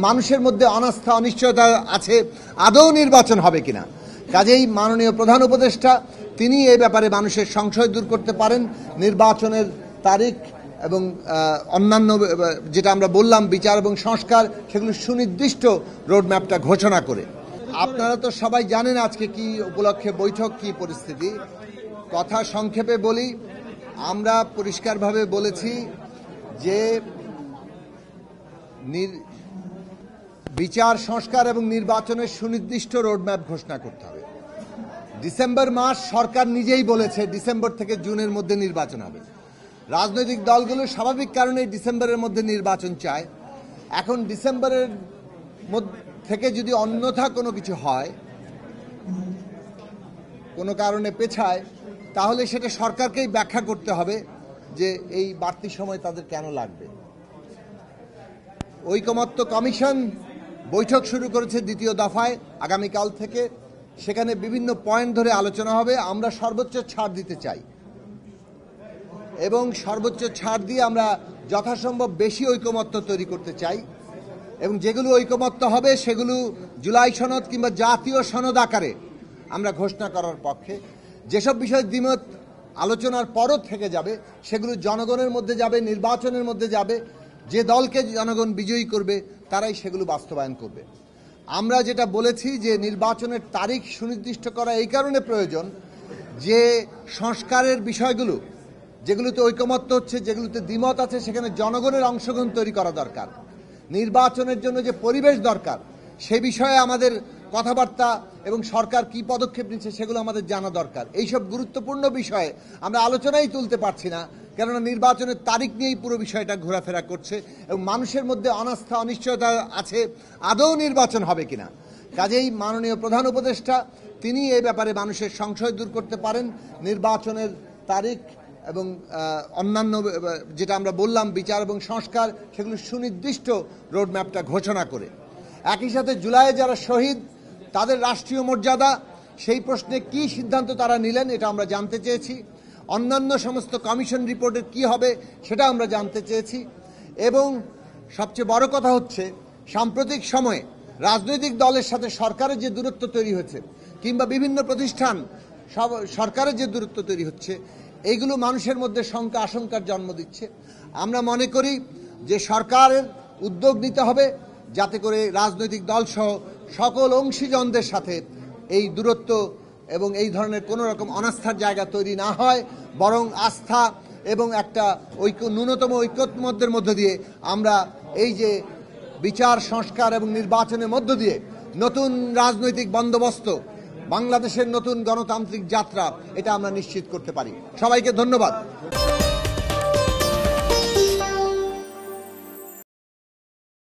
মানুষের মধ্যে অনাস্থা অনিশ্চয়তা আছে আদৌ নির্বাচন হবে কিনা। কাজেই মাননীয় প্রধান উপদেষ্টা তিনি এই ব্যাপারে মানুষের সংশয় দূর করতে পারেন নির্বাচনের তারিখ এবং অন্যান্য যেটা আমরা বললাম বিচার এবং সংস্কার সেগুলো সুনির্দিষ্ট রোডম্যাপটা ঘোষণা করে। আপনারা তো সবাই জানেন আজকে কি উপলক্ষে বৈঠক, কি পরিস্থিতি। কথা সংক্ষেপে বলি, আমরা পরিষ্কারভাবে বলেছি যে বিচার সংস্কার এবং নির্বাচনের সুনির্দিষ্ট রোডম্যাপ ঘোষণা করতে হবে। ডিসেম্বর মাস সরকার নিজেই বলেছে ডিসেম্বর থেকে জুনের মধ্যে নির্বাচন হবে। রাজনৈতিক দলগুলো স্বাভাবিক কারণে ডিসেম্বরের মধ্যে নির্বাচন চায়। এখন ডিসেম্বরের থেকে যদি অন্যথা কোনো কিছু হয়, কোনো কারণে পেছায়, তাহলে সেটা সরকারকেই ব্যাখ্যা করতে হবে যে এই বাড়তি সময় তাদের কেন লাগবে। ঐকমত্য কমিশন বৈঠক শুরু করেছে দ্বিতীয় দফায় আগামীকাল থেকে। সেখানে বিভিন্ন পয়েন্ট ধরে আলোচনা হবে। আমরা সর্বোচ্চ ছাড় দিতে চাই এবং সর্বোচ্চ ছাড় দিয়ে আমরা যথাসম্ভব বেশি ঐকমত্য তৈরি করতে চাই এবং যেগুলো ঐকমত্য হবে সেগুলো জুলাই সনদ কিংবা জাতীয় সনদ আকারে আমরা ঘোষণা করার পক্ষে। যেসব বিষয়ে দ্বিমত আলোচনার পরও থেকে যাবে সেগুলো জনগণের মধ্যে যাবে, নির্বাচনের মধ্যে যাবে। যে দলকে জনগণ বিজয়ী করবে তারাই সেগুলো বাস্তবায়ন করবে। আমরা যেটা বলেছি যে নির্বাচনের তারিখ সুনির্দিষ্ট করা এই কারণে প্রয়োজন যে সংস্কারের বিষয়গুলো যেগুলোতে ঐকমত্য হচ্ছে, যেগুলোতে দ্বিমত আছে, সেখানে জনগণের অংশগ্রহণ তৈরি করা দরকার। নির্বাচনের জন্য যে পরিবেশ দরকার সে বিষয়ে আমাদের কথাবার্তা এবং সরকার কি পদক্ষেপ নিচ্ছে সেগুলো আমাদের জানা দরকার। এইসব গুরুত্বপূর্ণ বিষয়ে আমরা আলোচনাই তুলতে পারছি না, কেননা নির্বাচনের তারিখ নিয়েই পুরো বিষয়টা ঘোরাফেরা করছে এবং মানুষের মধ্যে অনাস্থা অনিশ্চয়তা আছে আদৌ নির্বাচন হবে কিনা। কাজেই মাননীয় প্রধান উপদেষ্টা তিনি এই ব্যাপারে মানুষের সংশয় দূর করতে পারেন নির্বাচনের তারিখ এবং অন্যান্য যেটা আমরা বললাম বিচার এবং সংস্কার সেগুলো সুনির্দিষ্ট রোডম্যাপটা ঘোষণা করে। একই সাথে জুলাইয়ে যারা শহীদ তাদের রাষ্ট্রীয় মর্যাদা সেই প্রশ্নে কি সিদ্ধান্ত তারা নিলেন এটা আমরা জানতে চেয়েছি। অন্যান্য সমস্ত কমিশন রিপোর্টের কি হবে সেটা আমরা জানতে চেয়েছি। এবং সবচেয়ে বড় কথা হচ্ছে সাম্প্রতিক সময়ে রাজনৈতিক দলের সাথে সরকারের যে দূরত্ব তৈরি হয়েছে কিংবা বিভিন্ন প্রতিষ্ঠান সরকারের যে দূরত্ব তৈরি হচ্ছে এইগুলো মানুষের মধ্যে শঙ্কা আশঙ্কার জন্ম দিচ্ছে। আমরা মনে করি যে সরকারের উদ্যোগ নিতে হবে যাতে করে রাজনৈতিক দলসহ সকল অংশীজনদের সাথে এই দূরত্ব এবং এই ধরনের কোনো রকম অনাস্থার জায়গা তৈরি না হয়, বরং আস্থা এবং একটা ন্যূনতম ঐকমত্যের মধ্য দিয়ে আমরা এই যে বিচার সংস্কার এবং নির্বাচনের মধ্য দিয়ে নতুন রাজনৈতিক বন্দোবস্ত, বাংলাদেশের নতুন গণতান্ত্রিক যাত্রা এটা আমরা নিশ্চিত করতে পারি। সবাইকে ধন্যবাদ।